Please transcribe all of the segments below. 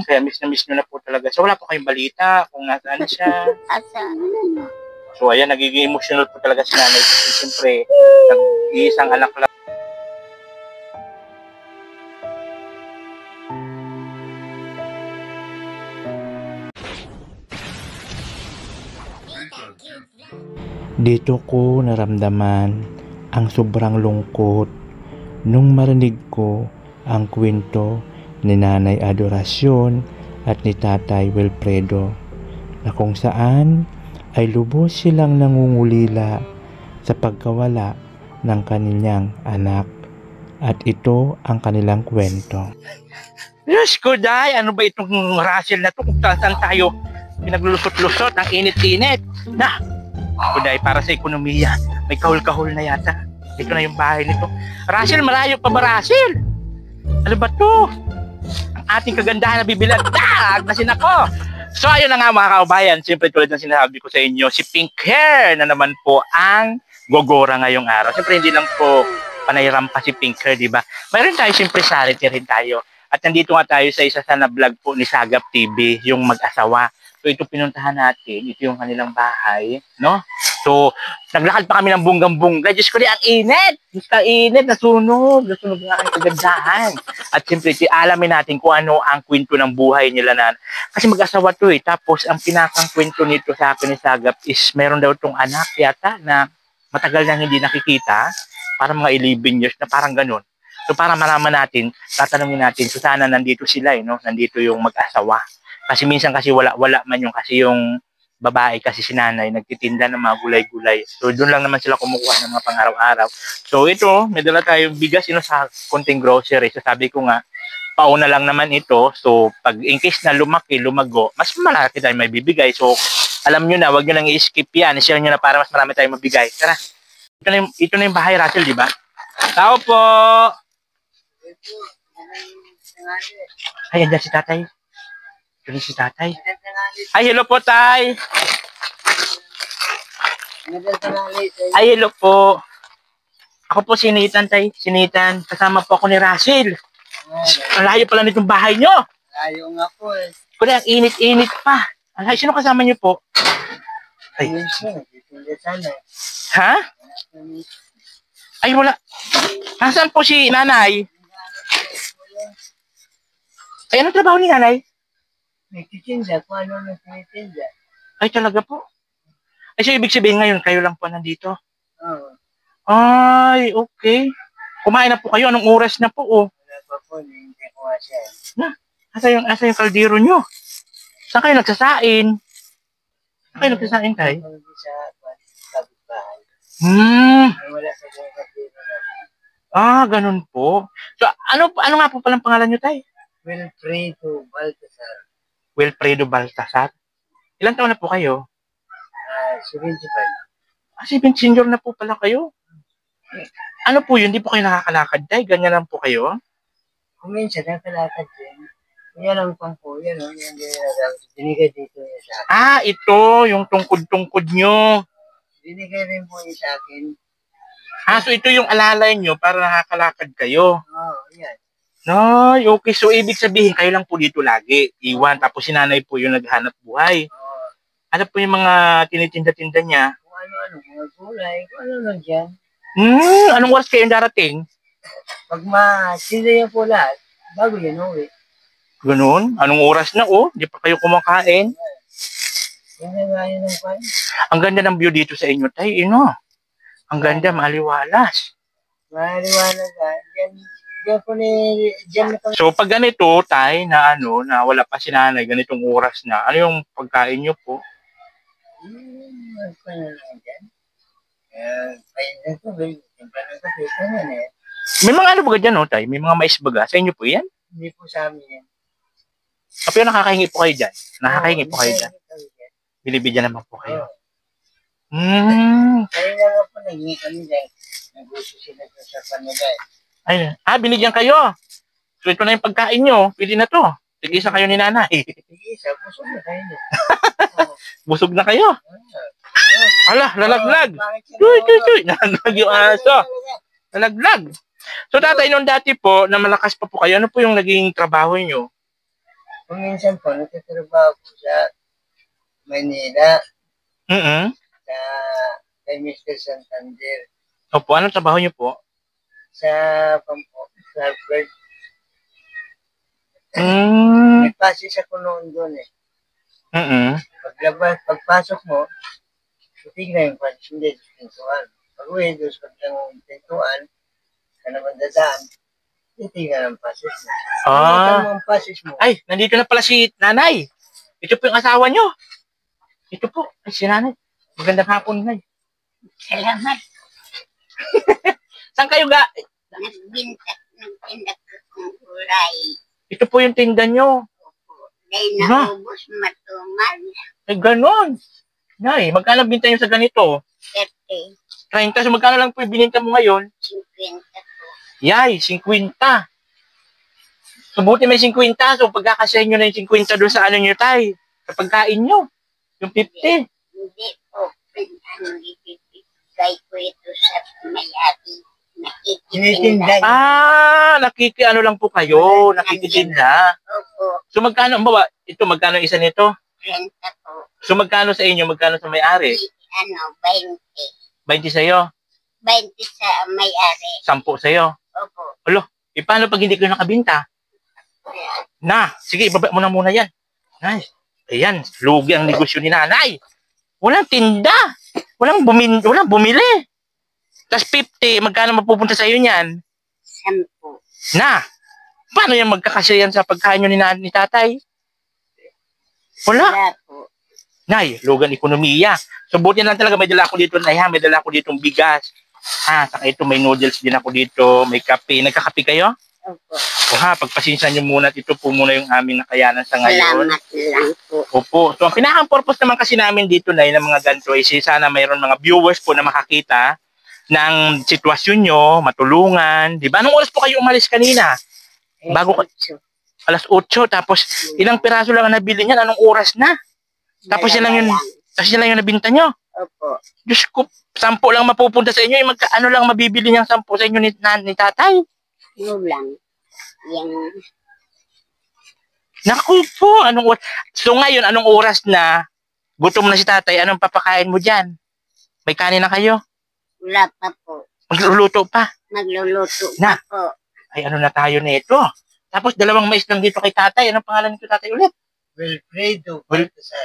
Kaya miss na miss nyo na po talaga. So wala po kayong balita kung nasaan siya. So ayan, nagiging emotional po talaga si nanay. Kasi siyempre, nag-iisang anak lang. Dito ko naramdaman ang sobrang lungkot nung marinig ko ang kwento ni Nanay Adoracion at ni Tatay Wilfredo na kung saan ay lubos silang nangungulila sa pagkawala ng kanilang anak at ito ang kanilang kwento. Diyos ko, Day, ano ba itong Russell na to? Kung saan tayo pinaglulusot-lusot, ang init-init. Na, Day, para sa ekonomiya, may kahul-kahul na yata. Ito na yung bahay nito. Russell, malayo pa ba, Russell? Ano ba to? Ang ating kagandahan na bibilang agnasin ako. So, ayun na nga mga kaubayan. Siyempre, tulad ng sinasabi ko sa inyo, si Pink Hair na naman po ang gogora ngayong araw. Siyempre, hindi lang po panayrampa si Pink Hair, di ba? Mayroon tayo, siyempre, charity rin tayo. At nandito nga tayo sa isa na vlog po ni Sagap TV, yung mag-asawa. So ito pinuntahan natin, ito yung kanilang bahay, no? So, naglakad pa kami ng bunggang-bungga. Diyos ko, ang init! Diyos ka, init, nasunog nga ang kagandahan. At siyempre, alamin natin kung ano ang kwento ng buhay nila na. Kasi mag-asawa to eh. Tapos, ang pinakang kwento nito sa akin ni Sagap is meron daw tong anak yata na matagal nang hindi nakikita, para mga 11 years na parang ganun. So, para malaman natin, tatanungin natin, so sana nandito sila eh, no? Nandito yung mag-asawa. Kasi minsan kasi wala man yung kasi yung babae kasi si nanay nagtitinda ng mga gulay-gulay. So doon lang naman sila kumukuha ng mga pang-araw-araw. So ito, may dala tayong bigas sa konting grocery. So sabi ko nga, pauna lang naman ito. So pag in case na lumaki, lumago, mas malaki tayo may bibigay. So alam nyo na, wag nyo nang i-skip yan. I-share nyo na para mas marami tayong mabigay. Tara. Ito na yung bahay, Russell, di ba? Tao po! Ay, andyan si tatay. Ito si tatay. Ay, hello po, tay. Ay, hello po. Ako po sinitan, tay. Sinitan. Kasama po ako ni Russell. Ang layo pala nitong bahay nyo. Layo nga po eh. Kundi ang init-init pa. Ang layo. Sino kasama nyo po? Ay. Ha? Ay, wala. Nasaan po si nanay? Ay, anong trabaho ni nanay? Nagtitinda, kung ano nagtitinda. Ay, talaga po. Ay, so ibig sabihin ngayon, kayo lang po nandito? Oo. Ay, okay. Kumain na po kayo. Anong oras na po, oh? Wala pa po, hindi ko siya. Na, asa yung kaldero nyo? Saan kayo nagsasain? Saan kayo nagsasain, tay? Sa kapitbahay. Wala sa kaldero namin. Ah, ganun po. So, ano nga po palang pangalan nyo, tay? Wilfredo Baltasar. Wilfredo Baltasar. Ilang taon na po kayo? 75. Ah, 7 senior na po pala kayo. Ano po yun? Hindi po kayo nakakalakad, tay? Ganyan lang po kayo? Kung minsan, nakalakad din. Yan ang pang po, yan o. Yan binigay dito niya sa akin. Ah, ito, yung tungkod-tungkod nyo. Binigay rin po niya sa akin. Ah, so ito yung alalay nyo para nakakalakad kayo. Oo, yan. Ay, okay. So, ibig sabihin, kayo lang po dito lagi. Iwan. Tapos si nanay po yung naghanap buhay. Oo. Ano po yung mga tinitinda-tinda niya? Kung ano-ano, mga gulay, kung ano lang dyan. Anong oras kayo darating? Pag ma-sila yan po lahat, bago yan uwi. Ganun? Anong oras na, oh? Hindi pa kayo kumakain? Yan na nga yun ang pan. Ang ganda ng view dito sa inyo, tay. Ang ganda, maliwalas. Maliwanag ka. Diyan po diyan na pang... So, pag ganito, tay, na na wala pa si nanay, ganitong oras na, ano yung pagkain nyo po? Ano lang dyan? Pain na ito, simple na ito, ito na eh. May mga ano ba dyan, no, tay? May mga mais baga. Sa inyo po yan? Hindi po sa amin yan. Kapag nakakahingi po kayo dyan? Nakakahingi po kayo dyan? Binibigyan naman po kayo. Kaya na nga po, naging kami dahil nag-uso sila sa panila eh. Ay, binigyan kayo. So, ito na yung pagkain nyo. Pwede na to. Tig-isa kayo ni nanay. Tig-isa, busog na kayo. Busog na kayo. Ala, lalaglag. Tuy. Nalaglag yung aso. Nalaglag. So, tatay, nung dati po, na malakas pa po kayo, ano po yung naging trabaho nyo? Kung minsan po, nagtatrabaho po sa Manila, Mm. sa kay Mr. Santander, Opo, anong trabaho niyo po? sa Pampo, sa Albert. Mm. May pasis ako noon doon eh. Mm. Pagpasok mo, titignan yung pasis, hindi, pintuan. Pag-uwi, doon sa kanyang pintuan, ka naman dadaan, titignan ang pasis mo. Pagkakita mo ang pasis mo, Ay, nandito na pala si nanay. Ito po yung asawa niyo. Ito po. Ay, si nanay. Magandang hapon, nay. Salamat. Saan kayo ga? Nagtinda ko ng gulay. Ito po yung tinda niyo. Dahil Na. naubos matumal. Ay, ganon. Nay, magkano binta niyo sa ganito? 30, 30. So, magkano lang po yung bininta mo ngayon? 50 po. Yay, 50. So, buti may 50. So, pagkakasahin nyo na yung 50 doon sa ano nyo, tay. Sa pagkain nyo. Yung 50. Hindi po. Ibibigay ko ito sa may-ari. tinitinday. Ano lang po kayo. Nakikitinda. Opo. So, magkano, bawa, ito, magkano isa nito? 30 po. So, magkano sa inyo? Magkano sa may-ari? 20. 20 sa'yo? 20 sa may-ari. 10 sa'yo? Opo. E, paano pag hindi kayo nakabinta? Na, sige, ibaba mo na muna yan. Nice. Ayan, lugi ang negosyo ni nanay. Walang tinda. Walang bumili. Tapos 50, magkano mapupunta sa'yo niyan? 10. Na, paano yan magkakasya yan sa pagkain nyo ni tatay? Wala. Wala po. Nay, lugan ekonomiya. So, buti lang talaga, may dala ako dito, nay, ha? May dala ako dito bigas. Saka ito, may noodles din ako dito, may kape. Nagkakape kayo? Opo. Pagpasinsan nyo muna, ito po muna yung aming nakayanan sa ngayon. Salamat lang po. Opo. So, ang pinaka-purpose naman kasi namin dito, nay, ng mga ganito, is sana mayroon mga viewers po na makakita ng sitwasyon nyo, matulungan. Di ba? Anong oras po kayo umalis kanina? Bago ka, alas 8, tapos ilang piraso lang ang nabili niyan, anong oras na? Tapos yan lang yung nabinta nyo. Opo. Diyos ko, 10 lang mapupunta sa inyo, ano lang mabibili niyang 10 sa inyo ni tatay? Yun lang. Yung Naku po, so ngayon, anong oras na? Gutom na si tatay, anong papakain mo dyan? May kanin na kayo? wala pa po. Magluluto pa? Magluluto Na. pa po. Ay, ano na tayo nito? Tapos 2 mais lang dito kay tatay. Anong pangalan nito tatay ulit? Wilfredo.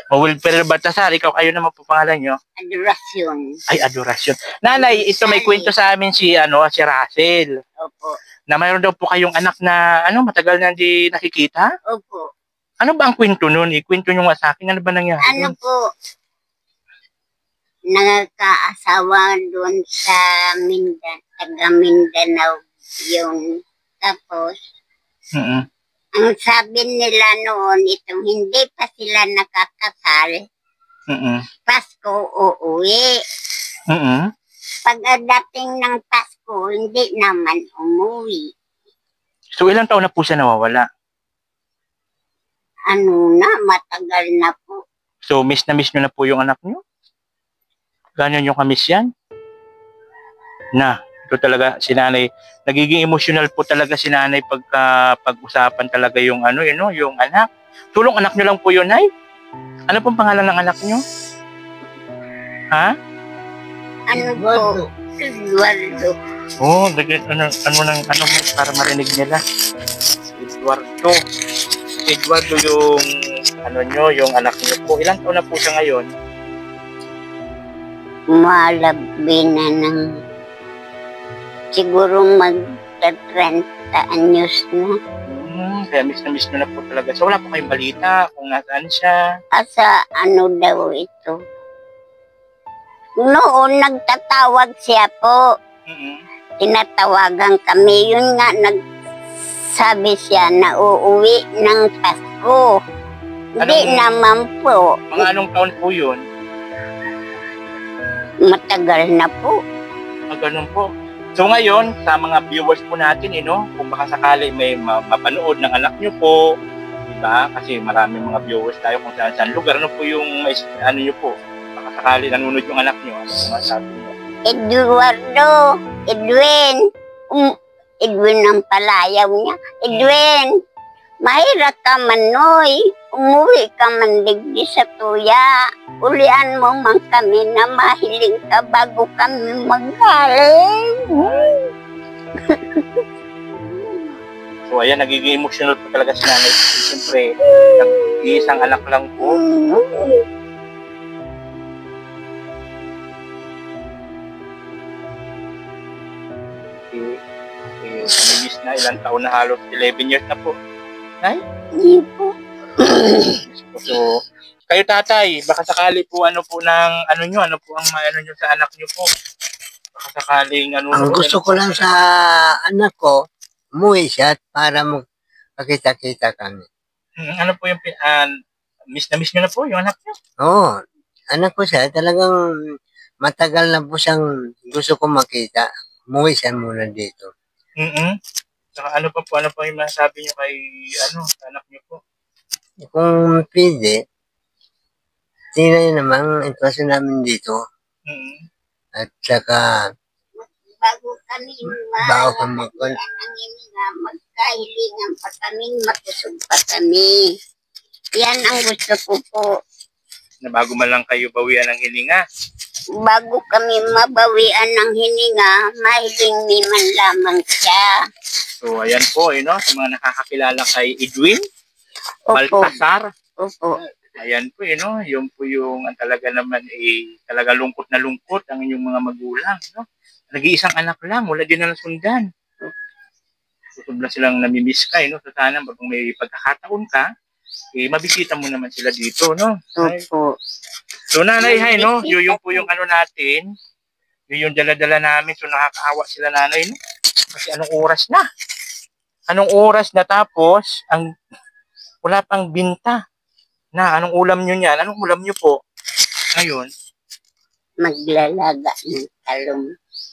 Wilfredo Baltasar. Ikaw, kayo naman po pangalan nyo? Adorasyon. Ay, adorasyon. Nanay, ito may kwento sa amin si Russell. Opo. Na mayroon daw po kayong anak na matagal na hindi nakikita. Opo. Ano ba ang kwento nun? Ikwento nyo nga sa akin. Ano ba nangyari? Ano po, nagkaasawa doon sa taga Mindanao yung tapos Mm-mm. ang sabi nila noon itong hindi pa sila nakakasal Mm-mm. Pasko uuwi Mm-mm. pagdating ng Pasko hindi naman umuwi So, ilang taon na po siya nawawala? matagal na po So, miss na miss nyo na po yung anak nyo? Ganyan yung kamiss yan? Na, ito talaga si nanay. Nagiging emotional po talaga si nanay pag-usapan talaga yung yung anak. Tulong anak nyo lang po yun, nay? Ano pong pangalan ng anak nyo? Ha? po Eduardo Oh, para marinig nila. Eduardo. Eduardo yung anak nyo po. Ilang taon na po siya ngayon? malabi na ng siguro mag-30 anyos na. Kaya miss na po talaga. So wala po kayong balita kung nasaan siya. Asa daw ito. Noon nagtatawag siya po. Mm-mm. Tinatawagan kami. Yun nga nagsabi siya na uuwi ng Pasko. Hindi naman po. Mga anong taon po yun? Matagal na po. Ganun po. So ngayon, sa mga viewers po natin, kung baka sakali may mapanood ng anak nyo po, diba? Kasi maraming mga viewers tayo kung saan lugar. Ano po yung nyo po? Baka sakali nanonood yung anak nyo. Ano po masabi nyo? Eduardo, Edwin ang palayaw niya. Edwin, Mahira ka man, Noy. Umuwi ka man digdi sa tuya. Ulian mo man kami na mahiling ka bago kami magaling. So ayan, nagiging emotional po talaga si nanay. Siyempre, nag-iisang anak lang po. Namimiss na, ilang taon na halos 11 years na po. Nay? Hindi po. So, kayo tatay, baka sakali po ano po ng ano po ang ano nyo sa anak nyo po. Baka sakaling ano. Ang gusto ko lang sa anak ko, umuwi siya para magkita-kita kami. Ano po yung miss na miss nyo na po yung anak nyo? Oo, anak ko siya, talagang matagal na po siyang gusto ko makita. Umuwi siya muna dito. Saka ano pa po yung masasabi nyo kay sa anak nyo po? Kung pwede, tingnan naman ang intwasyon namin dito. At saka, Bago kami mag- magkahilingan pa kami, makusog pa kami. Yan ang gusto ko po. Na bago man lang kayo bawian ng hininga. Bago kami mabawian ng hininga, mahiling mi man lamang siya. So, ayan po, sa mga nakakakilala kay Edwin Opo. Baltasar. Opo. Ayan po, yun po yung talaga naman, talaga lungkot na lungkot ang inyong mga magulang, Nag-iisang anak lang, wala din na nasundan. So, sobra silang namimiss ka, So, sana, kung may pagkakataon ka, mabisita mo naman sila dito, Opo. So, nanay, yun po yung natin, yun yung dala-dala namin, so nakakaawa sila nanay, Kasi anong oras na? Anong oras na tapos, wala pang binta. Anong ulam nyo niyan? Anong ulam nyo po? Ngayon? Maglalaga ng talong.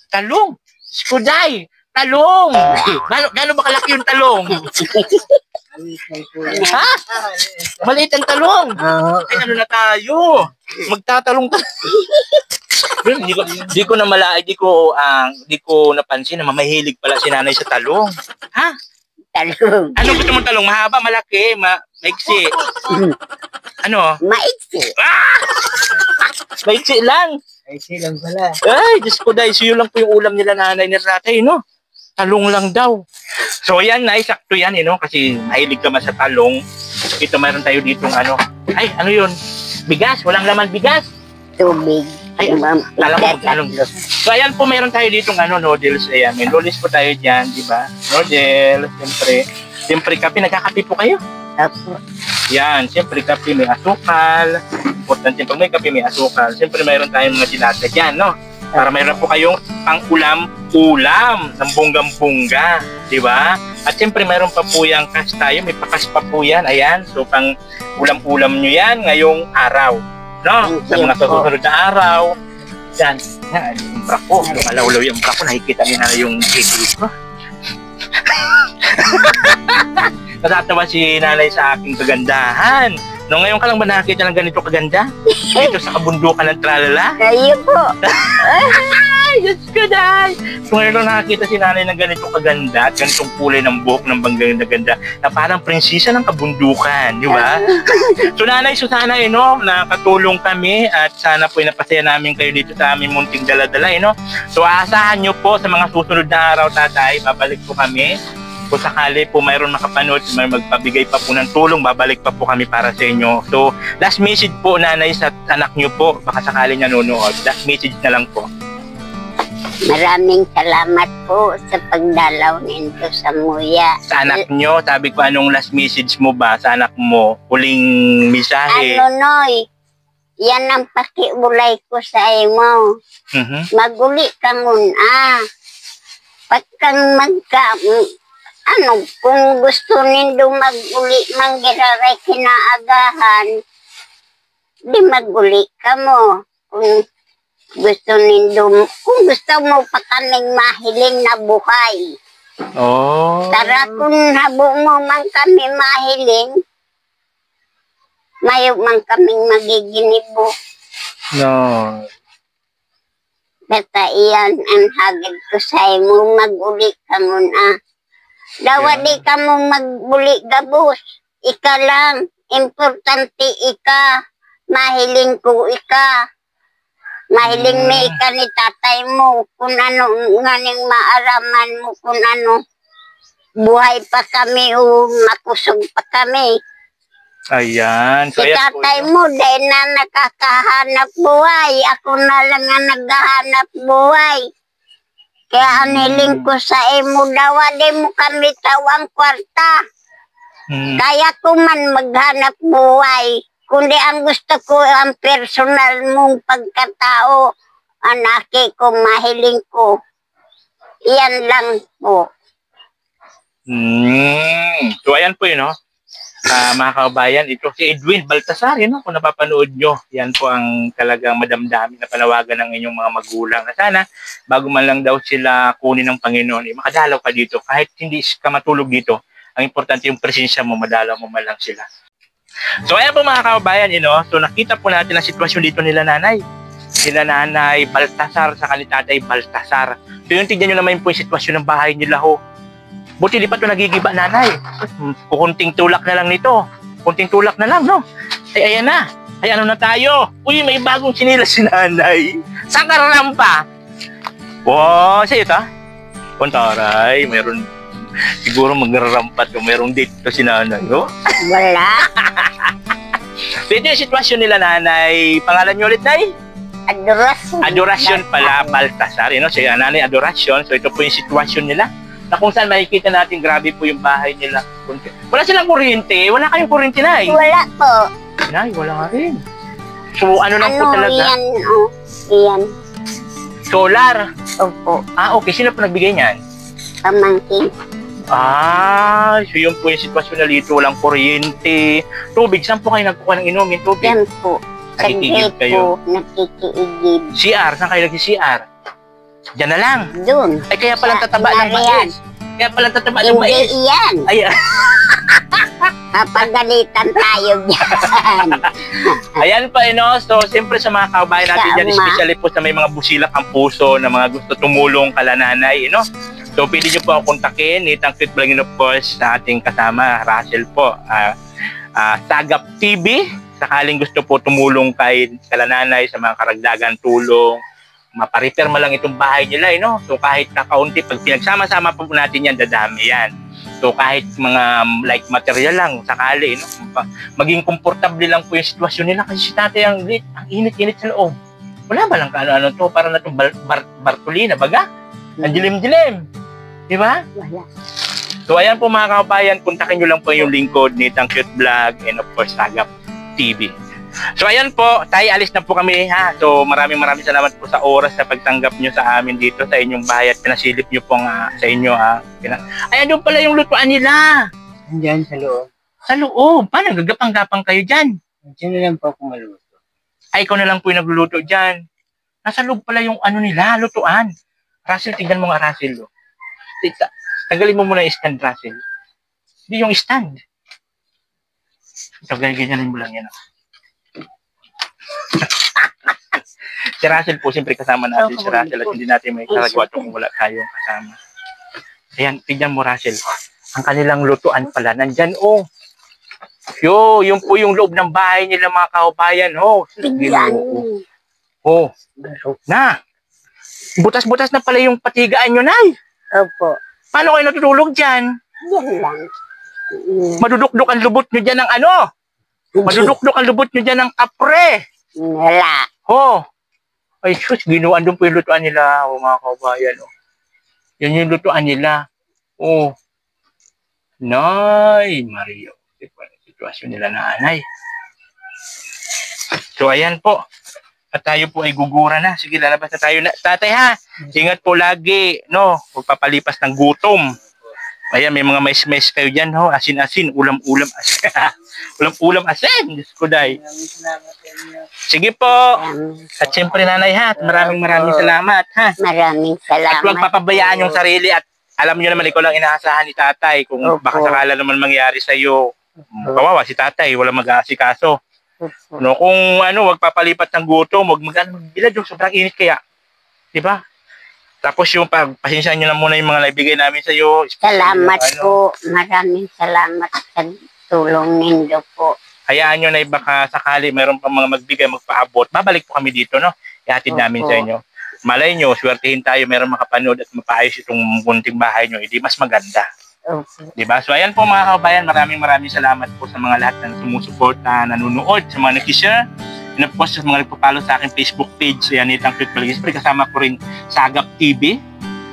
Talong! Skuday! Talong! Gano'n ba kalaki yung talong? Ha? Maliit ang talong! Ay, ano na tayo? Magtatalong tayo. Di ko napansin na mamahilig pala si nanay sa talong. Ha? Talong. Ano gusto mong talong? Mahaba, malaki, maiksi. Ano? Maiksi. Maiksi lang. ay silang pala. Ay, Diyos ko dahil siyo lang po yung ulam nila nanay ni tatay, Talong lang daw. So yan, sakto yan, kasi mahilig ka man sa talong. Ito, mayroon tayo ditong Ay, ano yun? Bigas? Walang laman bigas? Tubig. Ay, alam mo magkalong. So ayan po, mayroon tayo ditong noodles. Ayan, may noodles po tayo dyan, di ba? Noodles, siyempre kape. Nagkakape po kayo? Opo. Yan, siyempre kape may asukal. Importante pag may kape may asukal. Siyempre mayroon tayong mga dilata dyan, Para mayroon po kayong pang-ulam ng bonggang-bongga, di ba? At siyempre mayroon pa po yung kas tayo, may pakas pa po yan, ayan. So pang ulam-ulam nyo yan ngayong araw, Sa mga susunod na araw. Yan, yung bra ko, malawlaw yung bra ko, nakikita niyo na yung gigil ko. Natatawa si nanay sa aking kagandahan. Ngayon ka lang ba nakakita ng ganito kaganda? Dito sa kabundukan ng Tralala? Ayun po. Ay, Diyos ko dahil! So ngayon lang nakakita si nanay ng ganito kaganda at ganitong kulay ng buhok ng banggang na ganda na parang prinsesa ng kabundukan, di ba? So nanay, sana nakatulong kami at sana po napasaya namin kayo dito sa aming munting dala-dala, So aasahan nyo po sa mga susunod na araw, tatay, babalik po kami. Kung sakali po mayroon makapanood, may magpabigay pa po ng tulong, babalik pa po kami para sa inyo. So, last message po, nanay, sa anak nyo po, baka sakali nanonood. Last message na lang po. Maraming salamat po sa pagdalaw nito sa Muya. Sa anak nyo, sabi ko, anong last message mo ba sa anak mo? Huling mensahe? Noy? Yan ang pakiulay ko sa imo. Maguli kang Pagkang kung gusto nindo mag-uli manggiraray kinaagahan, di mag-uli ka mo. Kung gusto mo pa kaming mahiling na buhay. Tara, kung habo mo man kami mahiling, mayo man kaming magiginibo. Basta iyan ang hagad ko sa imo, mag-uli ka muna. Dawa di ka mo magbuli gabos. Ika lang. Importante ika. Mahiling ko ika. Mahiling ni ika ni tatay mo. Kung ano nganing maaraman mo. Kung ano. Buhay pa kami o makusog pa kami. Ayan. Si ayan po, tatay mo dahil na nakakahanap buhay. Ako na lang ang naghahanap buhay. Kaya ang hiling ko sa imo dawa, di mo kami tawang kwarta. Kaya ko man maghanap buhay. Kundi ang gusto ko, ang personal mong pagkatao, anaki ko, mahiling ko. Iyan lang po. So ayan po yun, no? Mga kababayan, ito si Edwin Baltasar, no? Kung napapanood nyo, yan po ang talagang madamdamin na panawagan ng inyong mga magulang. Na sana, bago man lang daw sila kunin ng Panginoon, makadalaw ka dito. Kahit hindi ka matulog dito, ang importante yung presensya mo, madalaw mo man lang sila. So ayan po mga kababayan, so nakita po natin ang sitwasyon dito nila nanay. Sila nanay Baltasar sa kanila tatay Baltasar. So yung tignan nyo naman po yung sitwasyon ng bahay nila ho. Buti di pa ito nagigiba, nanay. Kunting tulak na lang nito. Kunting tulak na lang, no? Ay, ayan na. Ay, ano na tayo? Uy, may bagong sinilas si nanay. Sa karampa. Wow, sa'yo ito? Puntaray, meron. Siguro magrarampat o merong date to si nanay, no? Wala. So, ito yung sitwasyon nila, nanay. Pangalan niyo ulit, nay? Adorasyon. Adorasyon pala, Baltasar, no? Si nanay, Adorasyon. So, ito po yung sitwasyon nila. Na kung saan makikita natin, grabe po yung bahay nila. Wala silang kuryente. Wala kayong kuryente, nay? Wala po. Nay, wala nga rin. So, ano lang po talaga? Yan, yan. Solar. Opo. Okay. Sino po nagbigay niyan? Pamangkin. So yun po yung sitwasyon na dito. Walang kuryente. Tubig. Saan po kayo nagkukuha ng inumin? Tubig? Yan po. Nakikiigib kayo? Nakikiigib. CR? Saan kayo nag-CR? Diyan na lang. Doon. Ay, kaya palang tataba ng mais. Kaya palang tataba ng Hindi mais. iyan. Ay, Papagalitan tayo dyan. ayan pa, So, siyempre sa mga kababayan natin dyan, especially po sa may mga busilak ang puso na mga gusto tumulong kala nanay, So, pwede nyo po ako kontakin. Itang Cute Vlog, of course, sa ating kasama, Russell po. Sagap TV, sakaling gusto po tumulong kay kala nanay sa mga karagdagan tulong, maparepair mo lang itong bahay nila, So, kahit na kaunti, pag pinagsama-sama po natin yan, dadami yan. So, kahit mga like material lang, sakali, maging komportable lang po yung sitwasyon nila kasi si tatay ang init-init sa loob. Wala ba lang ano to? Para na itong Bartolina, baga? Ang dilim-dilim. Di ba? Wala. So, ayan po mga kababayan, kontakin nyo lang po yung lingkod ni Tang Cute Vlog and of course, Sagap TV. So ayan po, tayo alis na po kami ha. So maraming salamat po sa oras sa pagtanggap nyo sa amin dito sa inyong bahay at pinasilip nyo po sa inyo ha. Ayan doon pala yung lutuan nila. Andyan sa loob. Sa loob? Paano gagapang-gapang kayo dyan? Andyan na lang po ako maluto. Ay, ikaw na lang po yung nagluluto dyan. Nasa loob pala yung nila, lutuan. Russell, tignan mo nga Russell. Tanggalin mo muna yung stand, Russell. Hindi yung stand. Ito, ganyan mo lang yan. Si Russell po, siyempre kasama natin si Russell at hindi natin may karagwa kung wala tayong kasama. Ayan, tignan mo Russell. Ang kanilang lutuan pala, nandyan yung po yung loob ng bahay nila mga kababayan. Na, butas-butas na pala yung patigaan nyo, Nay. Opo. Paano kayo natutulog dyan? Yan lang. Madudukduk ang lubot nyo dyan ng Madudukduk ang lubot nyo dyan ng kapre. Wala. Ay, sus, ginuan doon po yung lutuan nila, mga kabayan. Yan yung lutuan nila. Nay, Mario. Sitwasyon nila nanay. So, ayan po. At tayo po ay gugura na. Sige, lalabas na tayo. Tatay ha, ingat po lagi. Huwag papalipas ng gutom. Ayan, may mga mais-mais kayo dyan, asin-asin, ulam-ulam asin. Ulam-ulam asin. Diyos ko, day. Sige po. At siyempre, nanay ha, maraming salamat ha. Maraming salamat. At huwag papabayaan yung sarili at alam nyo naman, ikaw lang inaasahan ni tatay. Kung baka sakala naman mangyari sa'yo, kawawa si tatay, walang mag-aasikaso. Kung huwag papalipat ng gutom, huwag magbilad yung sobrang init kaya. Diba? Tapos yung pasensya nyo na muna yung mga naibigay namin sa iyo. Salamat po. Maraming salamat sa tulong nindo po. Hayaan nyo na baka sakali mayroon pa mga magbigay, magpaabot. Babalik po kami dito, no? Ihatid namin sa inyo. Malay nyo, swertihin tayo, mayroon makapanood at mapaayos itong munting bahay nyo. Hindi mas maganda. Diba? So ayan po mga kabayan, maraming salamat po sa mga lahat na sumusuporta, nanonood, sa mga nag-share. And of course, sa mga nagpapalo sa aking Facebook page, yan itang Cute Baligis. Kasama ko rin Sagap TV.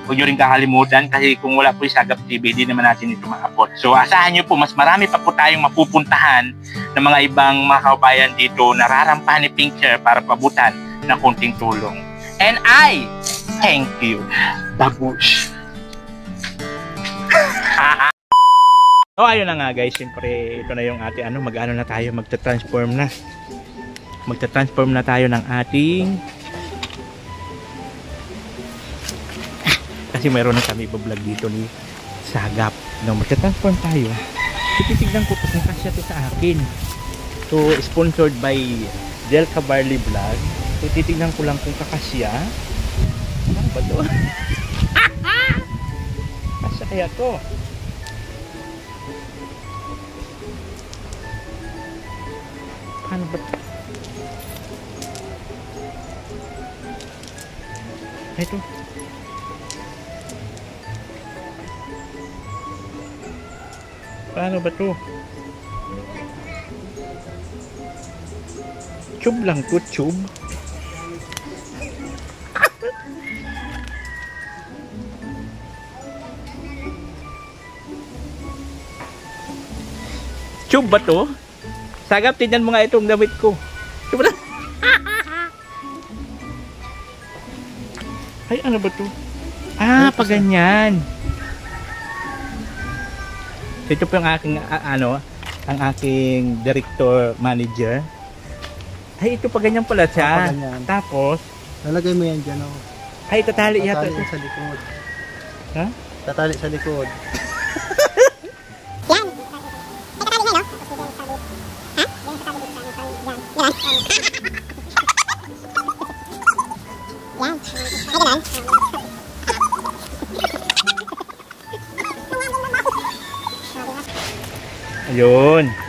Huwag nyo rin kakalimutan kasi kung wala po yung Sagap TV, hindi naman natin ito maabot. So asahan nyo po, mas marami pa po tayong mapupuntahan ng mga ibang mga kabayan dito na rarampahan ni Pink Hair para pabutan ng konting tulong. And I thank you. Babush. So ayun na nga guys, siyempre ito na yung ating mag-ano na tayo, magta-transform na. Magta-transform na tayo ng ating kasi mayroon na kami iba-vlog dito ni Sagap. No, magta-transform tayo. Titignan ko kung kasya to sa akin. So sponsored by Del Cabarli Vlog. So titignan ko lang kung kakasya. Ano ba to? Kasya kaya to? Paano ba to? Ito. Paano ba to? Tube lang to, tube. Tube ba to? Sagap, tignan mo nga itong damit ko. Tube lang. Ay, ano ba to? Ah, pa ganyan. Ito po yung aking, ang aking director manager. Ay, ito pa ganyan pala siya. Tapos, Lalagay mo yan dyan, oh. ay, tatali yata. Tatali sa likod. Ha? Tatali sa likod. Ayun.